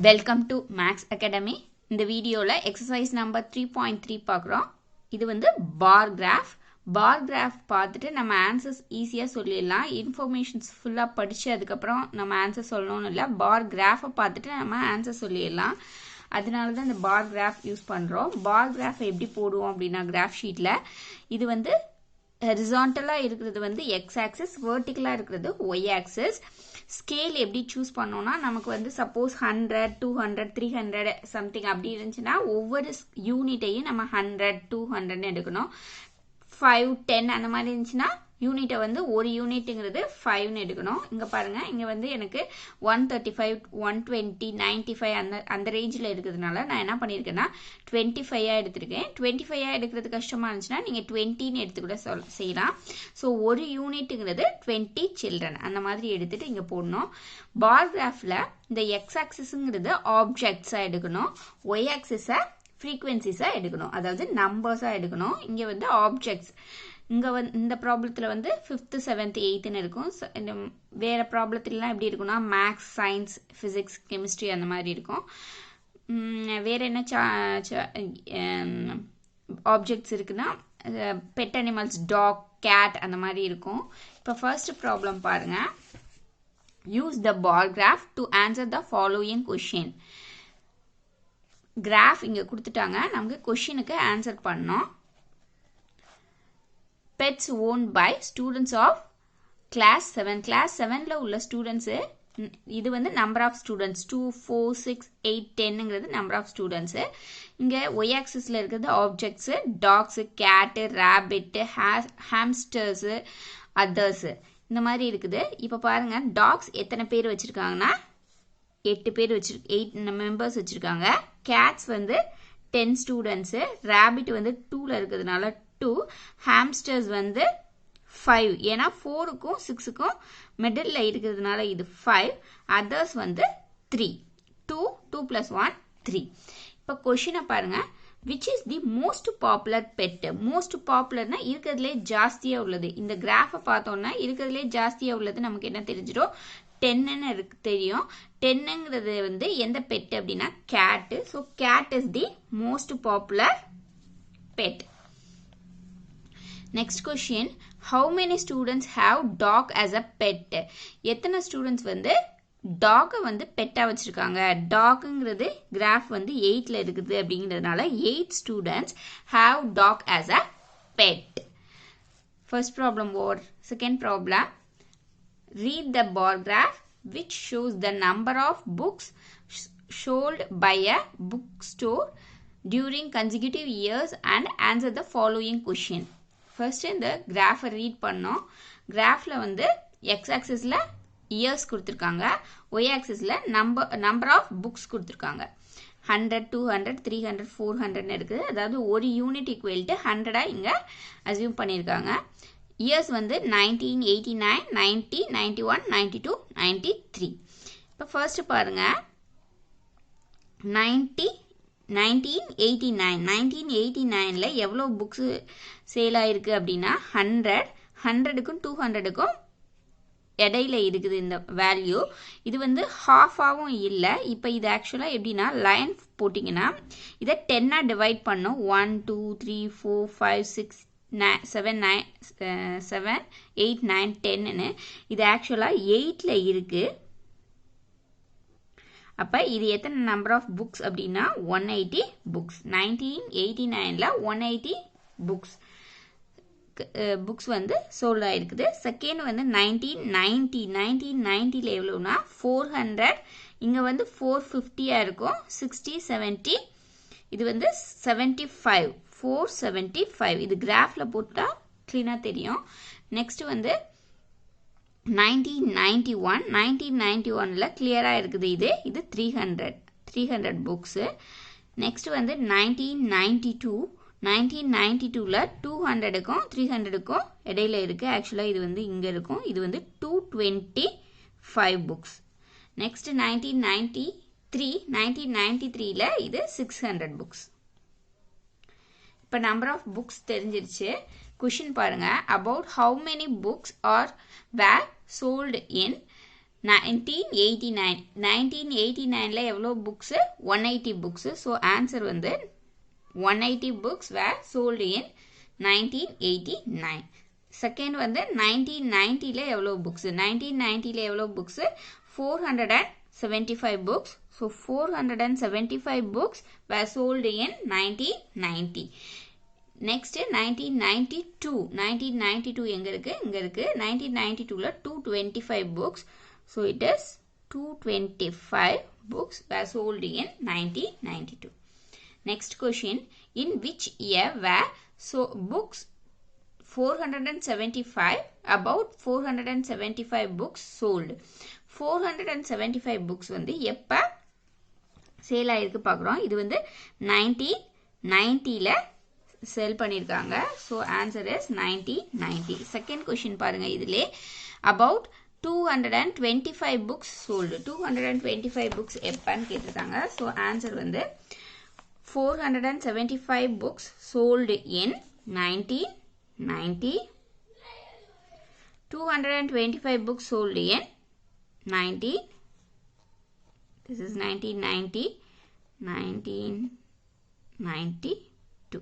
Welcome to Max Academy. இந்த வீடியோல exercise number 3.3 பார்க்குறோம். இது வந்து bar graph. Bar graph பார்த்துட்டு நம்ம answers ஈஸியாக சொல்லிடலாம். இன்ஃபர்மேஷன்ஸ் ஃபுல்லாக படித்து அதுக்கப்புறம் நம்ம ஆன்சர் சொல்லணும்னு இல்லை. bar graph பார்த்துட்டு நம்ம ஆன்சர் சொல்லிடலாம். அதனால தான் இந்த bar graph யூஸ் பண்ணுறோம். bar graph எப்படி போடுவோம் அப்படின்னா கிராஃப் ஷீட்டில் இது வந்து ஹரிசாண்டலாக இருக்கிறது வந்து எக்ஸ் ஆக்சிஸ், வேர்ட்டிக்கலாக இருக்கிறது ஒய் ஆக்சிஸ். ஸ்கேல் எப்படி சூஸ் பண்ணோம்னா நமக்கு வந்து சப்போஸ் 100, 200, 300 சம்திங் அப்படி இருந்துச்சுன்னா ஒவ்வொரு யூனிட்டையும் நம்ம 100, 200 எடுக்கணும். 5, 10 அந்த மாதிரி இருந்துச்சுன்னா யூனிட்டை வந்து ஒரு யூனிட்டுங்கிறது 5ன்னு எடுக்கணும். இங்கே பாருங்கள், இங்கே வந்து எனக்கு 135, 120, 95 அந்த ரேஞ்சில் இருக்கிறதுனால நான் என்ன பண்ணியிருக்கேன்னா 25 எடுத்திருக்கேன். 25 எடுக்கிறது கஷ்டமாக இருந்துச்சுன்னா நீங்கள் 20ன்னு எடுத்து கூட செய்யலாம். ஸோ ஒரு யூனிட்டுங்கிறது 20 சில்ட்ரன் அந்த மாதிரி எடுத்துகிட்டு இங்கே போடணும். பார் கிராஃபில் இந்த எக்ஸ் ஆக்சிஸுங்கிறது ஆப்ஜெக்ட்ஸாக எடுக்கணும், ஒய் ஆக்சிஸை ஃப்ரீக்வன்சிஸாக எடுக்கணும், அதாவது நம்பர்ஸாக எடுக்கணும். இங்கே வந்து ஆப்ஜெக்ட்ஸ். இங்கே வந்து இந்த ப்ராப்ளத்தில் வந்து 5th, 7th, 8ன்னு இருக்கும். வேறு ப்ராப்ளத்துலலாம் எப்படி இருக்குன்னா மேக்ஸ், சயின்ஸ், ஃபிசிக்ஸ், கெமிஸ்ட்ரி அந்த மாதிரி இருக்கும். வேறு என்ன ஆப்ஜெக்ட்ஸ் இருக்குன்னா பெட் அனிமல்ஸ், டாக், கேட் அந்த மாதிரி இருக்கும். இப்போ ஃபர்ஸ்ட் ப்ராப்ளம் பாருங்கள். Use the bar graph to answer the following question. Graph இங்கே கொடுத்துட்டாங்க, நமக்கு கொஷினுக்கு ஆன்சர் பண்ணோம். Pets owned by students of class 7. Class 7ல உள்ள ஸ்டூடெண்ட்ஸு, இது வந்து நம்பர் ஆஃப் ஸ்டூடெண்ட்ஸ் 2, 4, 6, 8, 10ங்கிறது நம்பர் ஆஃப் ஸ்டூடெண்ட்ஸு. இங்கே ஒய் ஆக்சிஸில் இருக்கிறது objects, dogs, cat, rabbit, hamsters, others இந்த மாதிரி இருக்குது. இப்போ பாருங்கள், டாக்ஸ் எத்தனை பேர் வச்சுருக்காங்கன்னா 8 பேர் 8 மெம்பர்ஸ் வச்சுருக்காங்க. கேட்ஸ் வந்து 10 ஸ்டூடெண்ட்ஸு, ரேபிட் வந்து 2ல இருக்கிறதுனால 2, ஹாம்ஸ்டர்ஸ் வந்து 5, ஏன்னா 4க்கும் 6க்கும் மிடில் இருக்கிறதுனால இது 5, அதர்ஸ் வந்து 3, 2, 2 + 1, 3. இப்போ கொஷினை பாருங்க. Which is the most popular pet? Most பாப்புலர்னா இருக்கிறதுலே ஜாஸ்தியாக உள்ளது. இந்த கிராஃபை பார்த்தோன்னா இருக்கிறதுலே ஜாஸ்தியாக உள்ளது நமக்கு என்ன தெரிஞ்சிடும்? 10ன்னு தெரியும். 10ங்கிறது வந்து எந்த பெட் அப்படின்னா கேட்டு. So cat is the most popular pet. Next question, how many students have dog as a pet? எத்தனை ஸ்டூடெண்ட்ஸ் வந்து டாகை வந்து பெட்டாக வச்சுருக்காங்க? டாகுங்கிறது கிராஃப் வந்து 8ல் இருக்குது அப்படிங்கிறதுனால 8 students have dog as a pet. First problem over. Second problem, read the bar graph which shows the number of books sold by a bookstore during consecutive years and answer the following question. First இந்த கிராஃபை read பண்ணோம். கிராஃபில் வந்து X ஆக்சிஸில் years கொடுத்துருக்காங்க, Y ஆக்சிஸில் number of books கொடுத்துருக்காங்க. 100, 200, 300, 400ன்னு இருக்குது. அதாவது ஒரு unit equal to 100 இங்கே assume பண்ணியிருக்காங்க. இயர்ஸ் வந்து 1989, 90, 91, 92, 93. இப்போ ஃபர்ஸ்ட் பாருங்கள், 1989ல் எவ்வளோ புக்ஸு சேல் ஆகிருக்கு அப்படின்னா 100க்கும் 200க்கும் இடையில இருக்குது இந்த வேல்யூ. இது வந்து ஹாஃபாகவும் இல்லை. இப்போ இது ஆக்சுவலாக எப்படின்னா லைன் போட்டிங்கன்னா இதை 10ஆக டிவைட் பண்ணும். 1, 2, 3, 4, 5, 6, 7, 8, 9, 10ன்னு இது ஆக்சுவலாக 8ல் இருக்குது. அப்போ இது எத்தனை நம்பர் ஆஃப் புக்ஸ் அப்படின்னா 180 புக்ஸ். 1989ல் 180 புக்ஸ் வந்து சோல்ட் ஆகிருக்குது. செகண்ட் வந்து 1990ல் எவ்வளோனா 400, இங்கே வந்து 450 இருக்கும். 60, 70, இது வந்து 75, 475. இது கிராஃபில் போட்டால் க்ளீனாக தெரியும். நெக்ஸ்ட் வந்து 1991ல் கிளியராக இருக்குது. இது 300 புக்ஸு. நெக்ஸ்ட் வந்து 1992ல் 200க்கும் 300க்கும் இடையில இருக்குது. ஆக்சுவலாக இது வந்து இங்கே இருக்கும். இது வந்து 225 புக்ஸ். நெக்ஸ்ட் 1993ல் இது 600 புக்ஸ். இப்போ நம்பர் ஆஃப் புக்ஸ் தெரிஞ்சிருச்சு. கொஷின் பாருங்க. about how many books are were sold in 1989 1989ல எவ்வளோ புக்ஸ் 180 புக்ஸ் ஸோ ஆன்சர் வந்து 180 books were sold in 1989 second வந்து 1990ல எவ்வளோ புக்ஸ் 1990ல எவ்வளோ books 475 books so 475 books were sold in 1990 next 1992 எங்க இருக்கு 1992ல 225 books so it is 225 books were sold in 1992 next question in which year were so books 475 about 475 books sold 475 books வந்து எப்ப sale ஆயிருக்கு பார்க்குறோம் இது வந்து 1990ல சேல் பண்ணியிருக்காங்க so answer is 1990 second question பாருங்க இதிலே about 225 books sold 225 books எப்பன்னு கேட்டிருக்காங்க ஸோ ஆன்சர் வந்து 475 books sold in 1990 225 books sold in 1992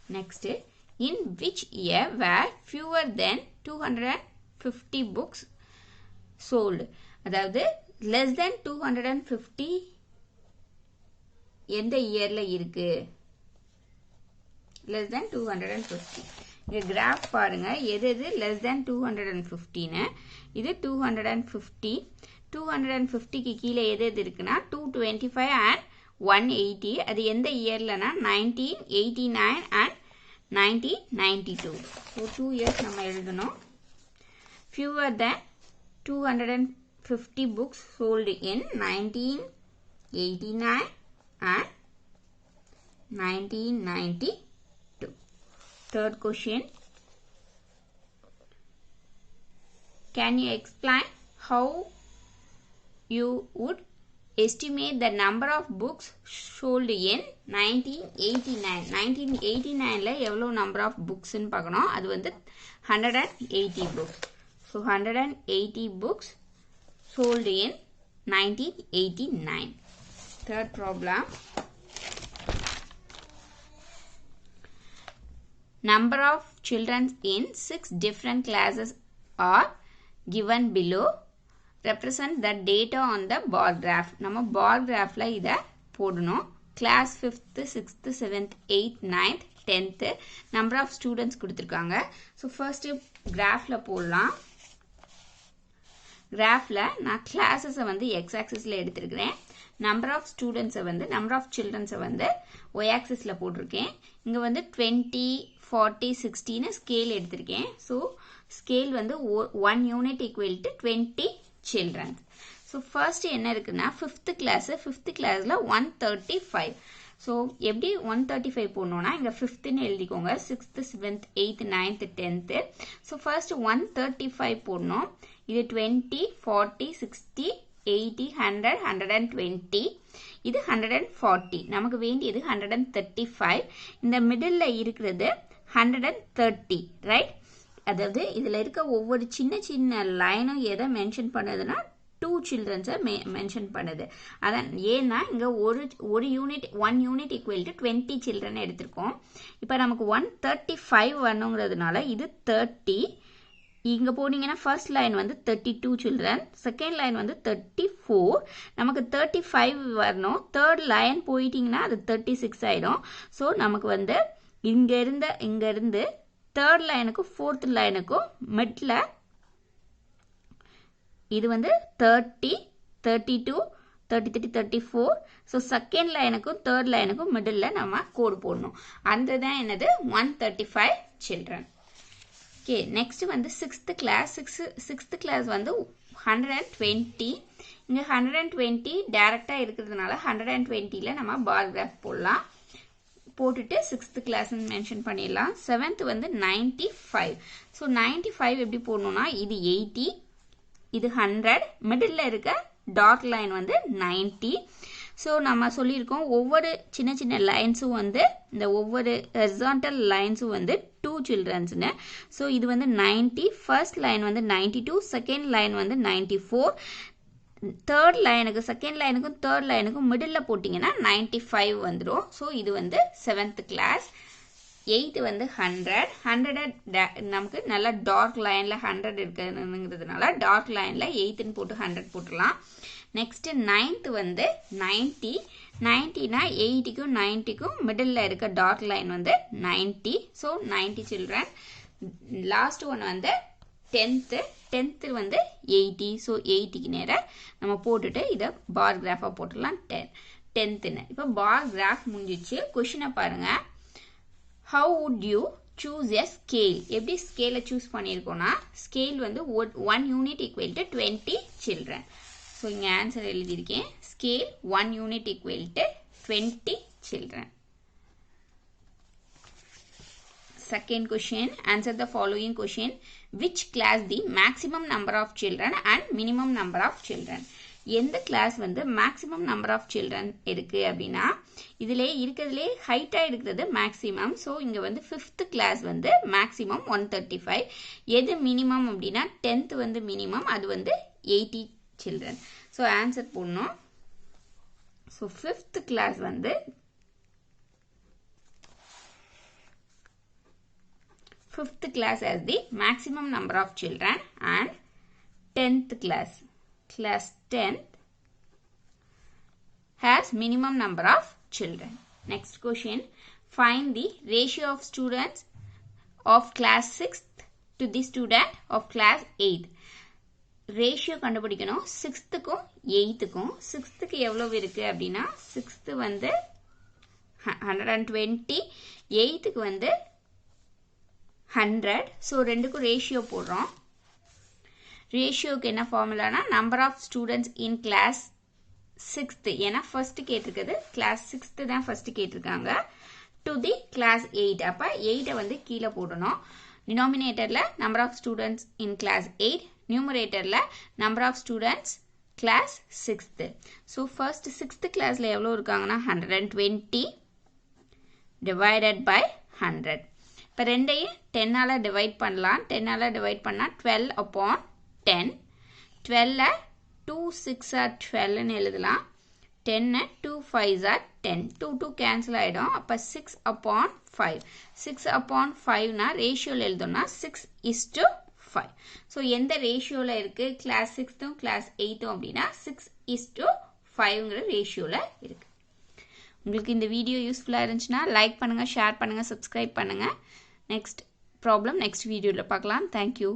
next in which year were fewer than 250 books sold அதாவது less than 250 எந்த இயர்ல இருக்கு less than 250 இங்க கிராஃப் பாருங்க எது less than 250 னு இது 250 250க்கு கீழ எது இருக்குனா 225 and 180 அது எந்த இயர்லனா 1989 and 1992 so 2 years நம்ம எழுதணும் fewer than 250 books sold in 1989 and 1992 third question can you explain how you would estimate the number of books sold in 1989 ல எவ்வளவு number of books ன்னு பார்க்கணும் அது வந்து 180 books so 180 books sold in 1989 third problem number of children in 6 different classes are given below represent the data on the bar graph நம்ம bar graphல இத போடணும் class 5th 6th 7th 8th 9th 10th number of students கொடுத்திருக்காங்க so first graphல போடலாம் graphல நான் classes வந்து x axisல எடுத்திருக்கிறேன் number of students வந்து number of children வந்து y axisல போட்டிருக்கேன் இங்க வந்து 20 40 60 னு ஸ்கேல் எடுத்திருக்கேன் so scale வந்து 1 unit equal to 20 children so first என்ன இருக்குன்னா 5th classல 135 so எப்படி 135 போடணும்னா இங்க 5th னு எழுதிக்கோங்க 6th 7th 8th 9th 10th so first 135 போடணும் இது 20 40 60 80 100 120 இது 140 நமக்கு வேண்டியது 135 இந்த மிடில்ல இருக்கிறது 130 ரைட் அதாவது இதுல இருக்க ஒவ்வொரு சின்ன சின்ன லைனும் எதை மென்ஷன் பண்ணுதுன்னா 2 children's மென்ஷன் பண்ணுது அதான் ஏன்னா இங்க ஒரு unit 1 unit equal to 20 children எடுத்திருக்கோம் இப்போ நமக்கு 135 வரணுங்கிறதுனால இது 30 இங்க போனீங்கன்னா ஃபர்ஸ்ட் லைன் வந்து 32 children செகண்ட் லைன் வந்து 34 நமக்கு 35 வரணும் தேர்ட் லைன் போயிட்டீங்கன்னா அது 36 ஆயிடும் சோ நமக்கு வந்து இங்க இருந்து தேர்ட் லைனுக்கும் ஃபோர்த் லைனுக்கும் மிட்ல இது வந்து 30 32 33 34 so second லைனுக்கும் தேர்ட் லைனுக்கும் மிடில்ல நம்ம கோட் போடணும் அதுதான் என்னது 135 children okay next வந்து 6th class வந்து 120 இங்க 120 டைரக்டா இருக்குறதுனால 120 ல நம்ம பார் கிராஃப் போடலாம் போட்டுட்டு 6th class ன்னு மென்ஷன் பண்ணிடலாம் 7th வந்து 95 so 95 எப்படி போடணும்னா இது 80 இது 100 மிடில்ல இருக்க டாட் லைன் வந்து 90 so நம்ம சொல்லியிருக்கோம் ஒவ்வொரு சின்ன சின்ன லைன்ஸும் வந்து இந்த ஒவ்வொரு ஹரிசாண்டல் லைன்ஸும் வந்து 2 2 childrensனு. ஸோ இது வந்து 90, ஃபர்ஸ்ட் லைன் வந்து 92, செகண்ட் லைன் வந்து 94, தேர்ட் லைனுக்கு செகண்ட் லைனுக்கும் தேர்ட் லைனுக்கும் மிடில் போட்டிங்கன்னா 95 வந்துடும். ஸோ இது வந்து 7th கிளாஸ். 8 வந்து 100 நமக்கு நல்லா டார்க் லைனில் 100 இருக்குங்கிறதுனால டார்க் லைனில் 8ன்னு போட்டு 100 போட்டுடலாம். நெக்ஸ்ட்டு 9th வந்து 90னா 80க்கும் 90க்கும் மிடில் இருக்க டார்க் லைன் வந்து 90. So 90 children. லாஸ்ட் ஒன் வந்து 10th வந்து 80. ஸோ 80க்கு நேராக நம்ம போட்டுட்டு இதை பார் கிராஃபாக போட்டுடலாம் 10th. இப்போ பார் கிராஃப் முடிஞ்சிச்சு. கொஷினை பாருங்கள். How would you choose a scale? எப்படி ஸ்கேலை சூஸ் பண்ணியிருக்கோன்னா ஸ்கேல் வந்து 1 unit equal to 20 children. So இங்கே ஆன்சர் எழுதியிருக்கேன். Scale 1 unit equal to 20 children. Second question, answer the following question. Which class the maximum number of children and minimum number of children? எந்த class வந்து maximum number of children இருக்கு அப்படின்னா இதிலே இருக்கிறதுலே ஹைட்டாக இருக்கிறது மேக்ஸிமம். ஸோ இங்கே வந்து 5th கிளாஸ் வந்து மேக்ஸிமம் 135. எது மினிமம் அப்படின்னா 10th வந்து மினிமம், அது வந்து 80 சில்ட்ரன். ஸோ ஆன்சர் போடணும். ஸோ 5th கிளாஸ் வந்து 5th class as the maximum number of children and 10th class 10th has minimum number of children. Next question, find the ratio of students of class 6th to the student of class 8th. Ratio கண்டுபிடிக்கணும் 6th-க்கும் 8th-க்கும். 6th-க்கு எவ்வளவு இருக்கு அப்படின்னா 6th வந்து 120, 8th-க்கு வந்து 100. So ரெண்டுக்கும் ratio போடுறோம். ரேஷியோக்கு என்ன ஃபார்முலானா number of students in class 6th, ஏன்னா ஃபர்ஸ்ட் கேட்டிருக்கிறது கிளாஸ் 6th தான் ஃபர்ஸ்ட் கேட்டிருக்காங்க, டு தி கிளாஸ் 8. அப்போ 8 வந்து கீழே போடணும். டினாமினேட்டரில் number of students in class 8, நியூமரேட்டரில் number of students class 6th. So first 6th கிளாஸில் எவ்வளோ இருக்காங்கன்னா 120 டிவைடட் பை 100. இப்போ ரெண்டையும் 10ஆல் டிவைட் பண்ணலாம். 10ஆல் டிவைட் பண்ணால் 12 upon 10. 12 2 6 are 12ன்னு எழுதலாம். 10 2 5 are 10. 2 கேன்சல் ஆகிடும். அப்போ 6 upon 5. 6 upon 5னா ரேஷியோவில் எழுதோம்னா 6:5. ஸோ எந்த ரேஷியோவில் இருக்குது கிளாஸ் 6th-ம் கிளாஸ் 8th-ம் அப்படின்னா 6:5ங்கிற ரேஷியோவில் இருக்குது. உங்களுக்கு இந்த வீடியோ யூஸ்ஃபுல்லாக இருந்துச்சுன்னா லைக் பண்ணுங்கள், ஷேர் பண்ணுங்கள், சப்ஸ்கிரைப் பண்ணுங்கள். நெக்ஸ்ட் ப்ராப்ளம் நெக்ஸ்ட் வீடியோவில் பார்க்கலாம். தேங்க்யூ.